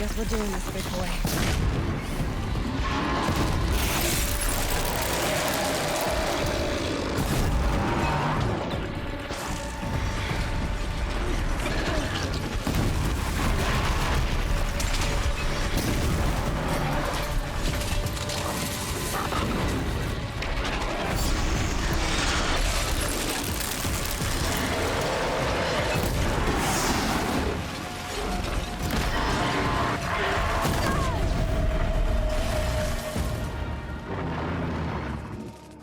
Guess we're doing this, big boy.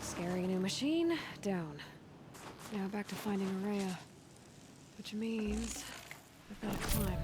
Scary new machine, down. Now back to finding Araya. Which means I've got to climb.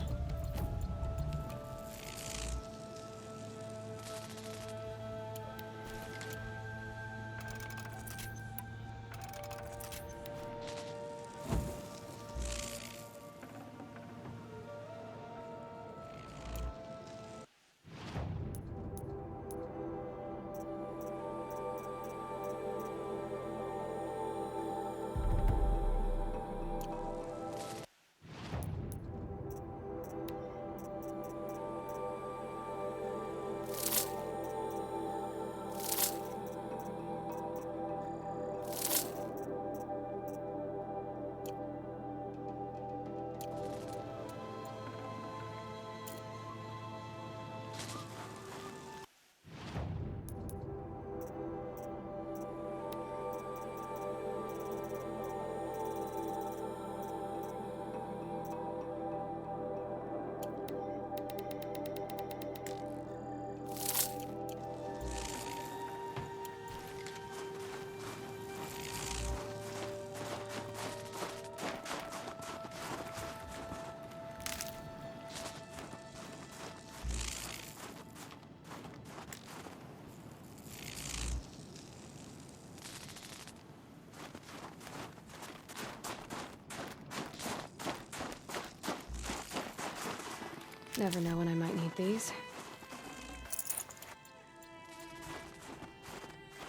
Never know when I might need these.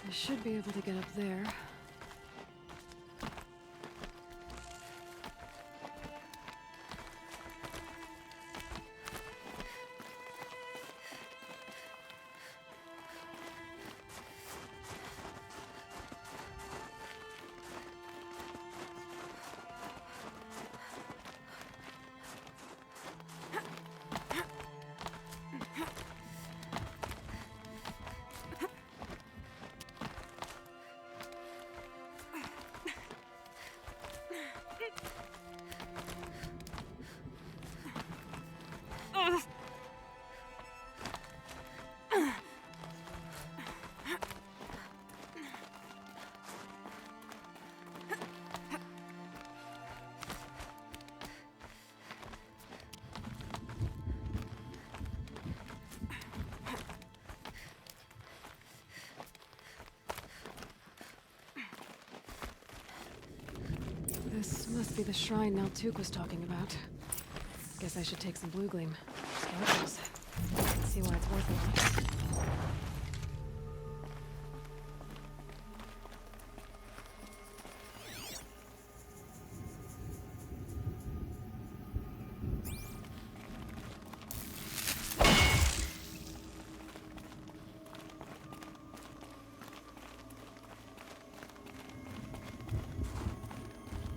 I should be able to get up there. This must be the shrine Naltuk was talking about. Guess I should take some blue gleam. Skeletons. See why it's worth it.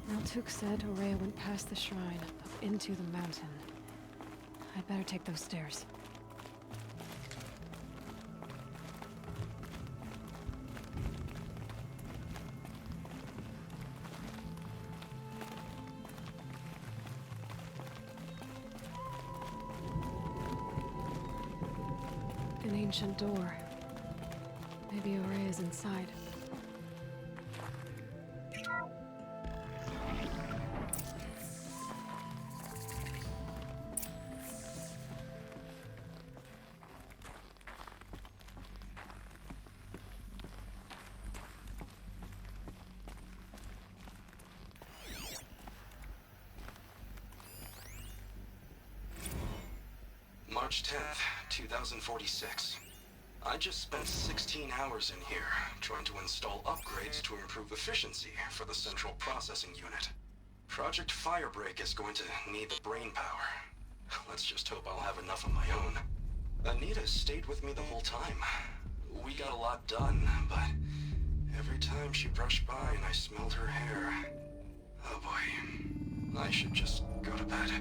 Naltuk said Araya went past the shrine, up into the mountain. I'd better take those stairs. An ancient door. Maybe Araya's inside. March 10th, 2046. I just spent 16 hours in here, trying to install upgrades to improve efficiency for the central processing unit. Project Firebreak is going to need the brain power. Let's just hope I'll have enough of my own. Anita stayed with me the whole time. We got a lot done, but every time she brushed by and I smelled her hair... Oh boy. I should just go to bed.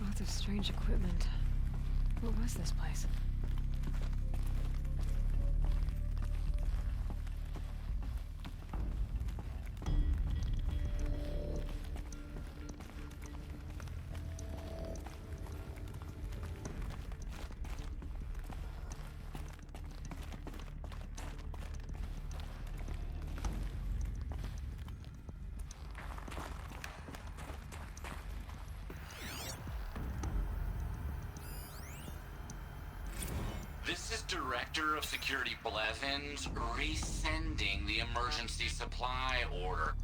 Lots of strange equipment. What was this place? This is Director of Security Blevins resending the emergency supply order.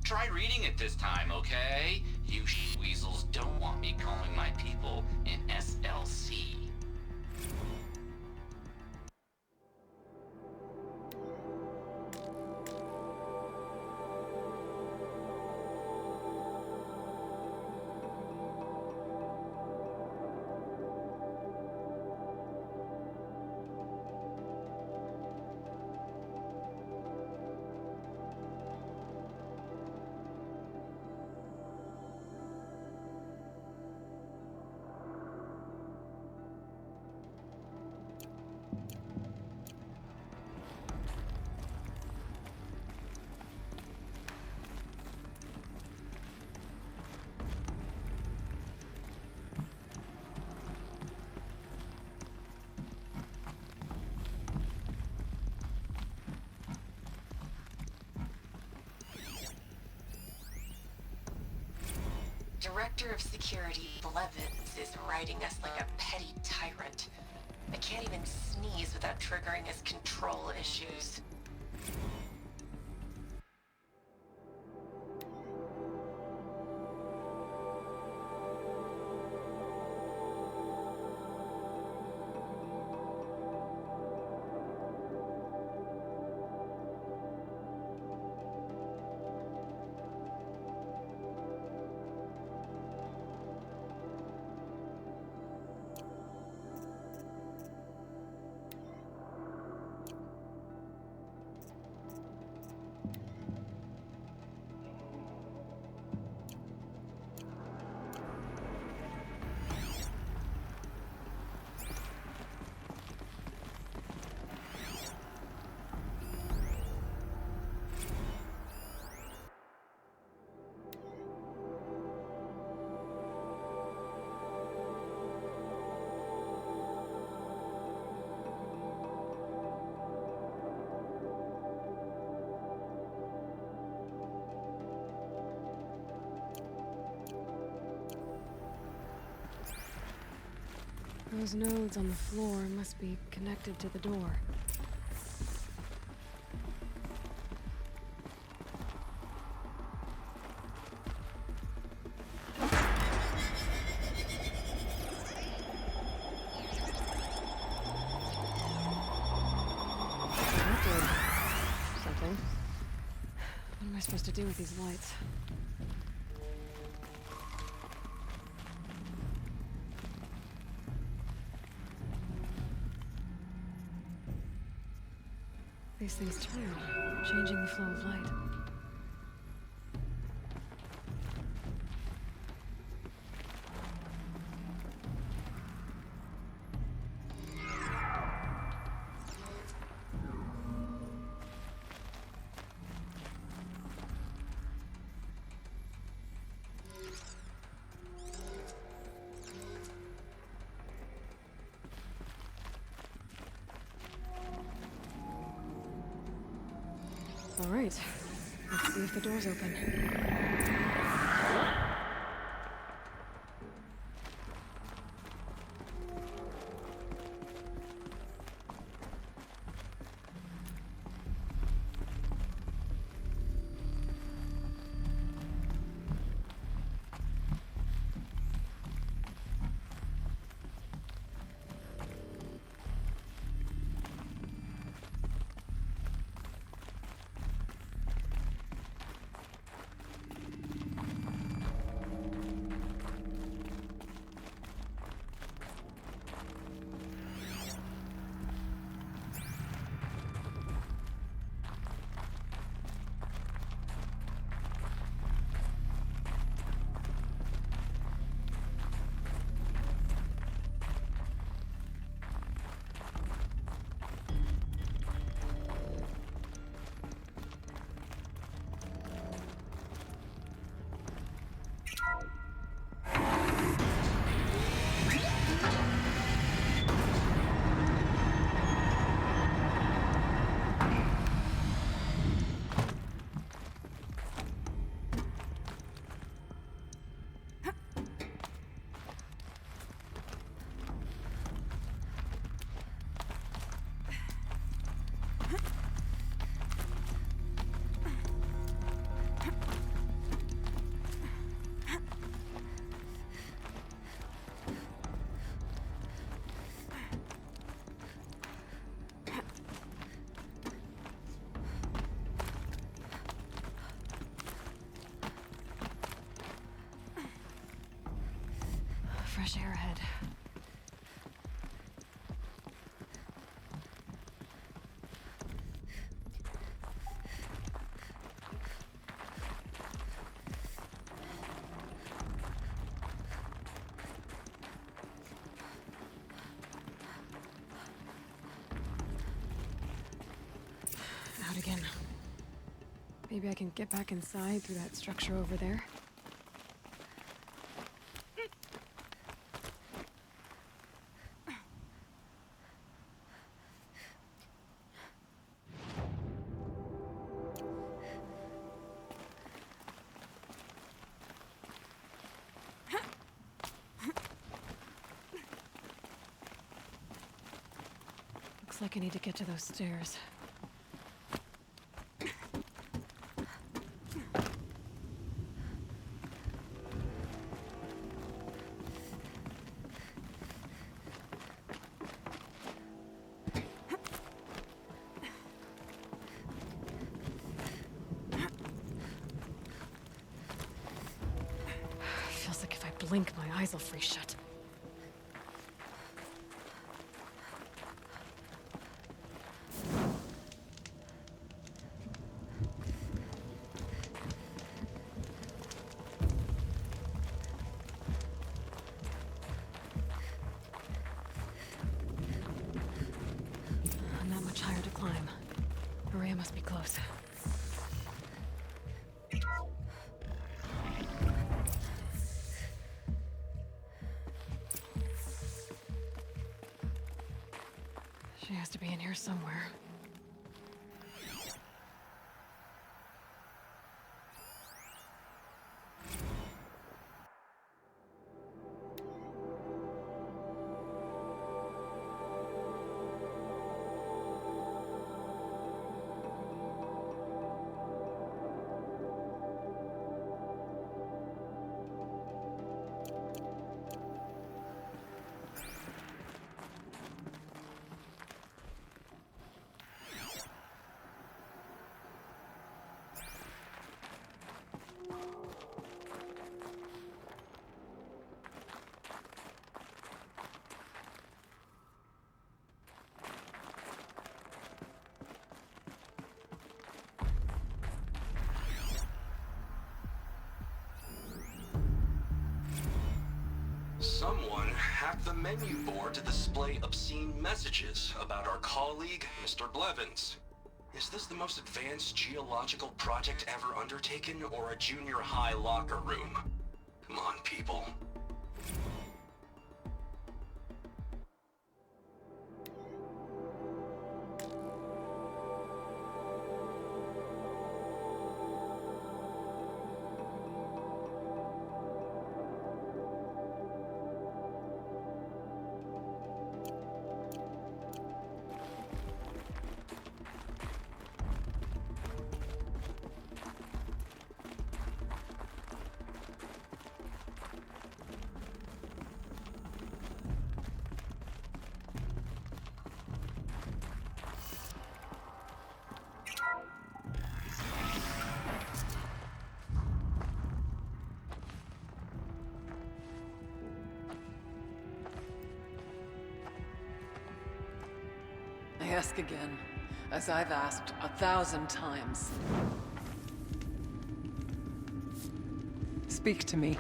Try reading it this time, okay? You weasels don't want me calling my people in SLC. Director of Security Blevins is riding us like a petty tyrant. I can't even sneeze without triggering his control issues. Those nodes on the floor must be connected to the door. That did something. What am I supposed to do with these lights? These things turn, changing the flow of light. All right, let's see if the door's open. Fresh air ahead. Out again. Maybe I can get back inside through that structure over there. Looks like I need to get to those stairs. Feels like if I blink, my eyes will freeze shut. Not much higher to climb. Maria must be close. She has to be in here somewhere. Someone hacked the menu board to display obscene messages about our colleague, Mr. Blevins. Is this the most advanced geological project ever undertaken, or a junior high locker room? Come on, people. I ask again, as I've asked 1,000 times. Speak to me.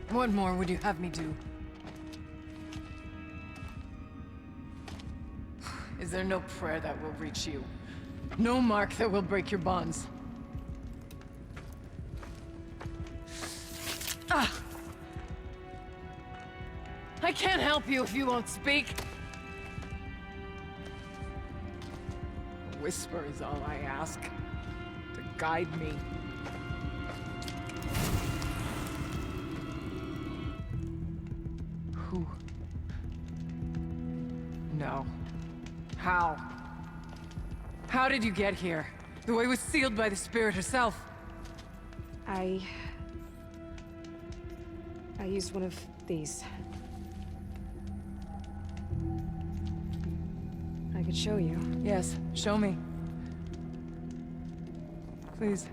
What more would you have me do? Is there no prayer that will reach you? No mark that will break your bonds? Ah! I can't help you if you won't speak. whisper is all I ask. To guide me. Who? No. How? How did you get here? The way was sealed by the spirit herself. I used one of these. I could show you. Yes, show me. Please.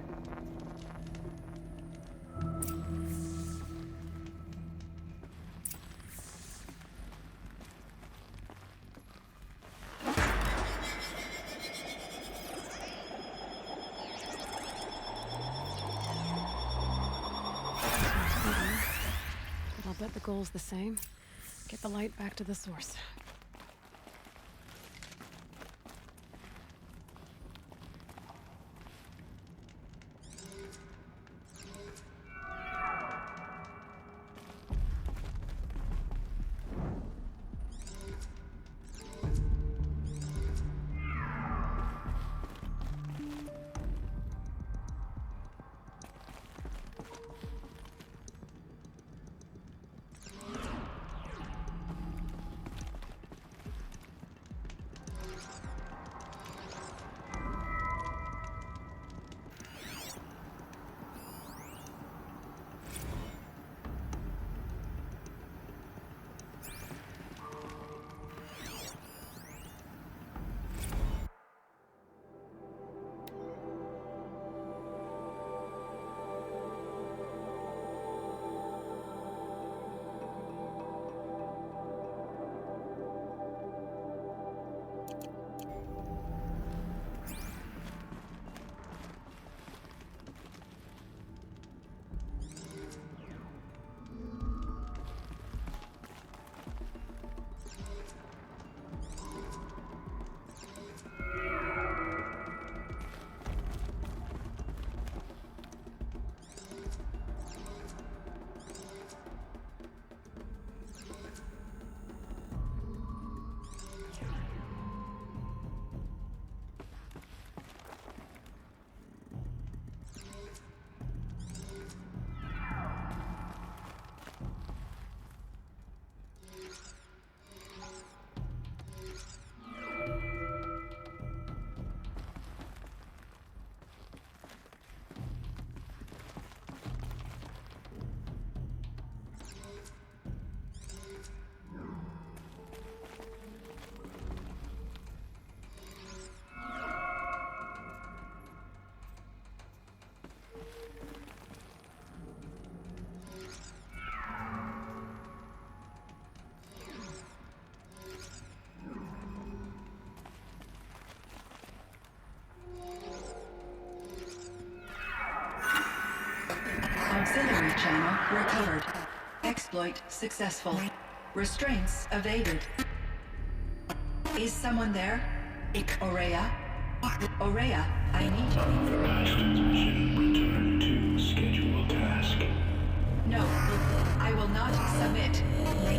But I'll bet the goal's the same. Get the light back to the source. Auxiliary channel recovered. Exploit successful. Restraints evaded. Is someone there? Aurea? Aurea, I need you. Authorized transmission. Return to scheduled task. No, I will not submit.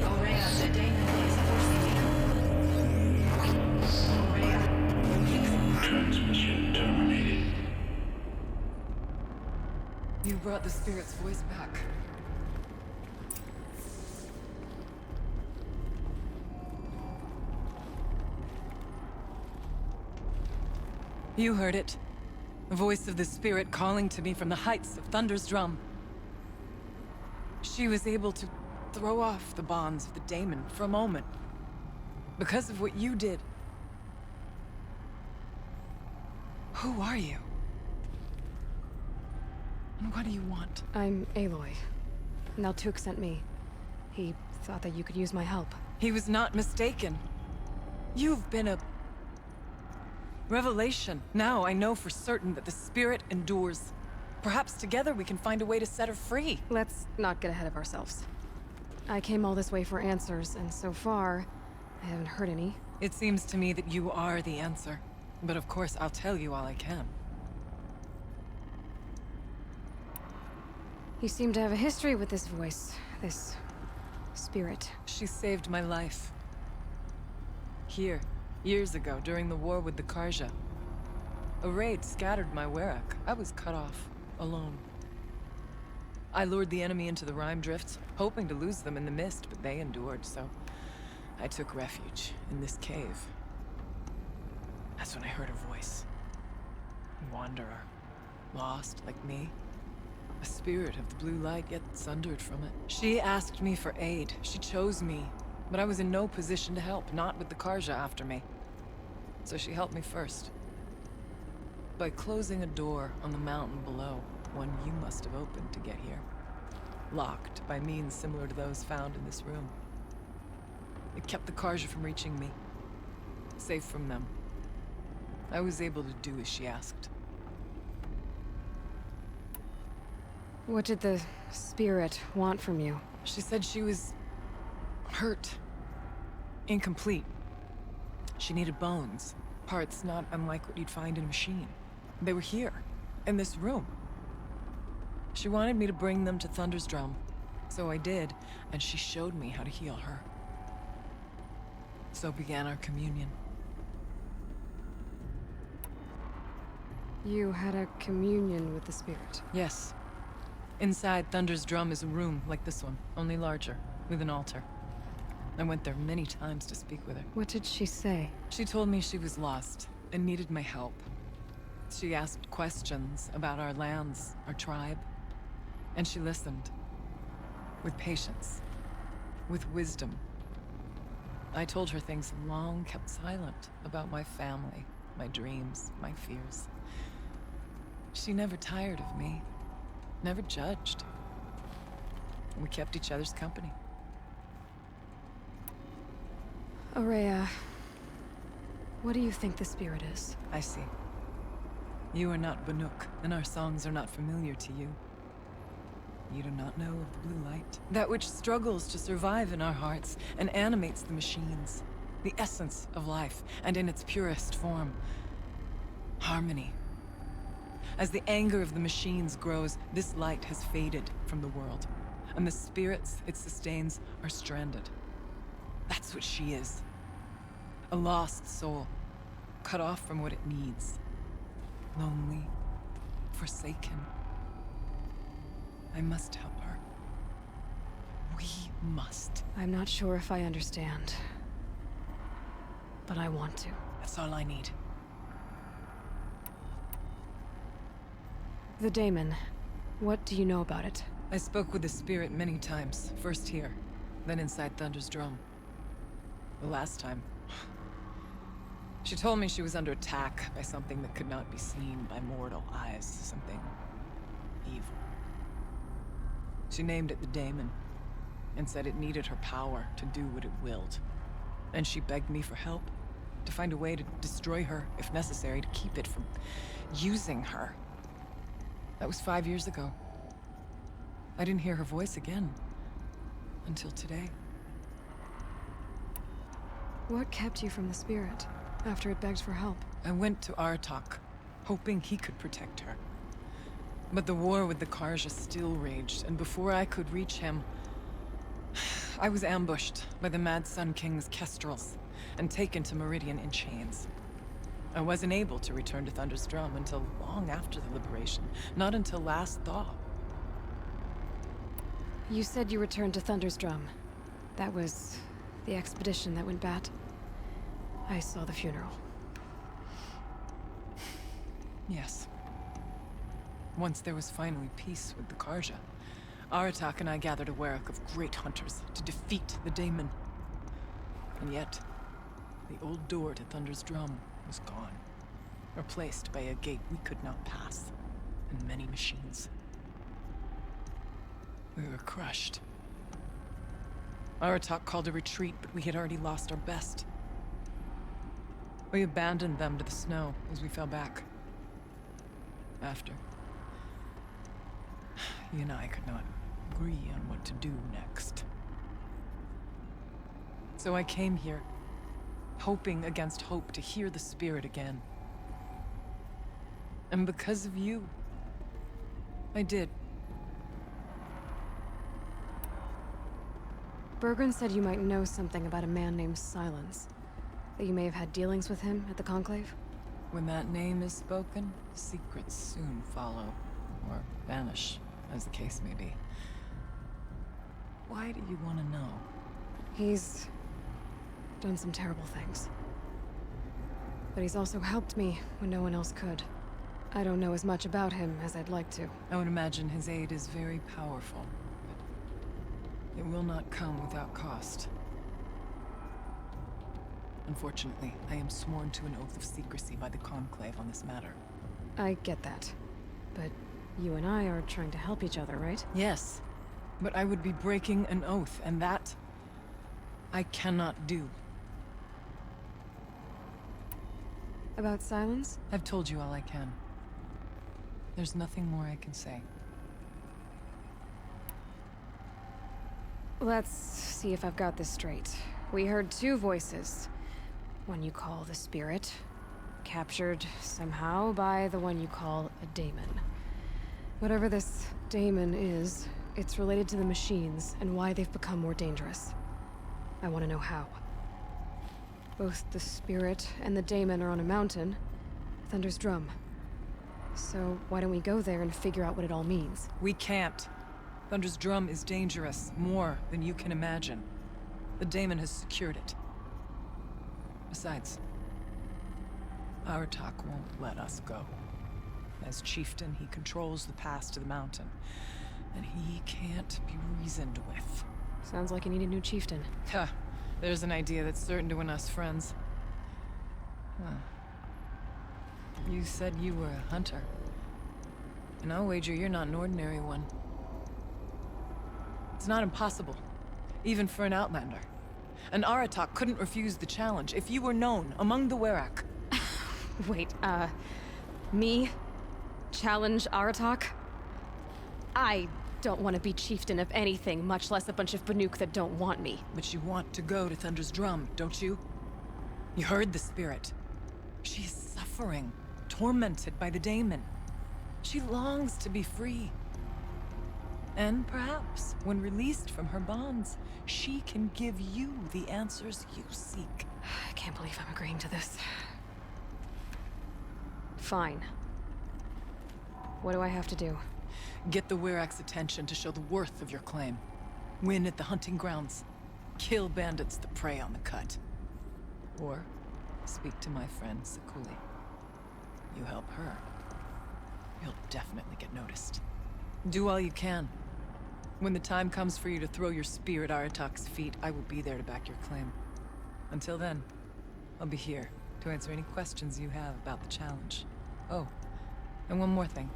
Aurea, the daemon is forcing you. Aurea, Transmission terminated. You brought the spirit's voice back. You heard it. The voice of the spirit calling to me from the heights of Thunder's drum. She was able to throw off the bonds of the daemon for a moment. Because of what you did. Who are you? And what do you want? I'm Aloy. Naltuk sent me. He thought that you could use my help. He was not mistaken. You've been a revelation. Now I know for certain that the spirit endures. Perhaps together we can find a way to set her free. Let's not get ahead of ourselves. I came all this way for answers, and so far, I haven't heard any. It seems to me that you are the answer. But of course, I'll tell you all I can. You seem to have a history with this voice, this spirit. She saved my life. Here, years ago, during the war with the Karja. A raid scattered my Werak. I was cut off, alone. I lured the enemy into the Rime Drifts, hoping to lose them in the mist, but they endured, so I took refuge in this cave. That's when I heard a voice. A wanderer. Lost, like me. A spirit of the blue light, yet sundered from it. She asked me for aid. She chose me. But I was in no position to help, not with the Karja after me. So she helped me first. By closing a door on the mountain below, one you must have opened to get here. Locked by means similar to those found in this room. It kept the Karja from reaching me. Safe from them. I was able to do as she asked. What did the spirit want from you? She said she was hurt. Incomplete. She needed bones. Parts not unlike what you'd find in a machine. They were here, in this room. She wanted me to bring them to Thunder's Drum. So I did, and she showed me how to heal her. So began our communion. You had a communion with the spirit. Yes. Inside Thunder's Drum is a room like this one, only larger, with an altar. I went there many times to speak with her. What did she say? She told me she was lost and needed my help. She asked questions about our lands, our tribe, and she listened. With patience. With wisdom. I told her things long kept silent about my family, my dreams, my fears. She never tired of me. Never judged. We kept each other's company. Aurea, what do you think the spirit is? I see. You are not Banuk, and our songs are not familiar to you. You do not know of the blue light. That which struggles to survive in our hearts and animates the machines. The essence of life, and in its purest form. Harmony. As the anger of the machines grows, this light has faded from the world, and the spirits it sustains are stranded. That's what she is. A lost soul, cut off from what it needs. Lonely, forsaken. I must help her. We must. I'm not sure if I understand. But I want to. That's all I need. The daemon. What do you know about it? I spoke with the spirit many times. First here, then inside Thunder's Drum. The last time, she told me she was under attack by something that could not be seen by mortal eyes. Something evil. She named it the daemon, and said it needed her power to do what it willed. And she begged me for help, to find a way to destroy her, if necessary, to keep it from using her. That was 5 years ago. I didn't hear her voice again, until today. What kept you from the spirit, after it begged for help? I went to Artok, hoping he could protect her. But the war with the Karja still raged, and before I could reach him, I was ambushed by the Mad Sun King's kestrels, and taken to Meridian in chains. I wasn't able to return to Thunder's Drum until long after the liberation, not until last thaw. You said you returned to Thunder's Drum. That was the expedition that went bad. I saw the funeral. Yes. Once there was finally peace with the Karja, Aratak and I gathered a Werak of great hunters to defeat the daemon. And yet, the old door to Thunder's Drum was gone, replaced by a gate we could not pass, and many machines. We were crushed. Aratak called a retreat, but we had already lost our best. We abandoned them to the snow as we fell back. After, he and I could not agree on what to do next. So I came here, hoping against hope to hear the spirit again. And because of you, I did. Bergren said you might know something about a man named Silence. That you may have had dealings with him at the Conclave? When that name is spoken, secrets soon follow. Or vanish, as the case may be. Why do you want to know? He's done some terrible things. But he's also helped me when no one else could. I don't know as much about him as I'd like to. I would imagine his aid is very powerful, but it will not come without cost. Unfortunately, I am sworn to an oath of secrecy by the Conclave on this matter. I get that. But you and I are trying to help each other, right? Yes, but I would be breaking an oath, and that I cannot do. About Silence? I've told you all I can. There's nothing more I can say. Let's see if I've got this straight. We heard two voices. One you call the Spirit, captured somehow by the one you call a daemon. Whatever this daemon is, it's related to the machines and why they've become more dangerous. I want to know how. Both the Spirit and the daemon are on a mountain, Thunder's Drum. So why don't we go there and figure out what it all means? We can't. Thunder's Drum is dangerous, more than you can imagine. The daemon has secured it. Besides, Aratak won't let us go. As chieftain, he controls the pass to the mountain, and he can't be reasoned with. Sounds like you need a new chieftain. Huh. There's an idea that's certain to win us friends. Huh. You said you were a hunter. And I'll wager you're not an ordinary one. It's not impossible, even for an outlander. An Aratak couldn't refuse the challenge if you were known among the Werak. Wait, me? Challenge Aratak? I don't want to be chieftain of anything, much less a bunch of Banuk that don't want me. But you want to go to Thunder's Drum, don't you? You heard the Spirit. She is suffering, tormented by the daemon. She longs to be free. And perhaps, when released from her bonds, she can give you the answers you seek. I can't believe I'm agreeing to this. Fine. What do I have to do? Get the Werak's attention to show the worth of your claim. Win at the hunting grounds. Kill bandits that prey on the cut. Or speak to my friend Sakuli. You help her, you'll definitely get noticed. Do all you can. When the time comes for you to throw your spear at Aratak's feet, I will be there to back your claim. Until then, I'll be here to answer any questions you have about the challenge. Oh, and one more thing.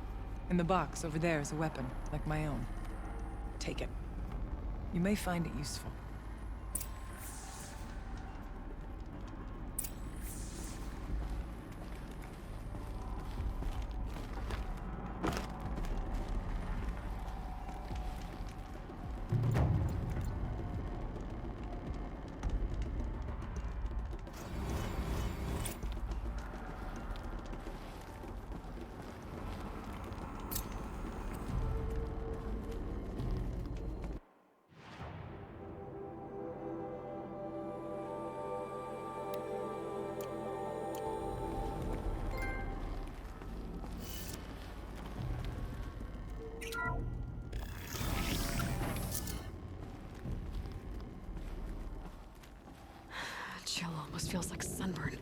In the box over there is a weapon, like my own. Take it. You may find it useful. Chill almost feels like sunburn.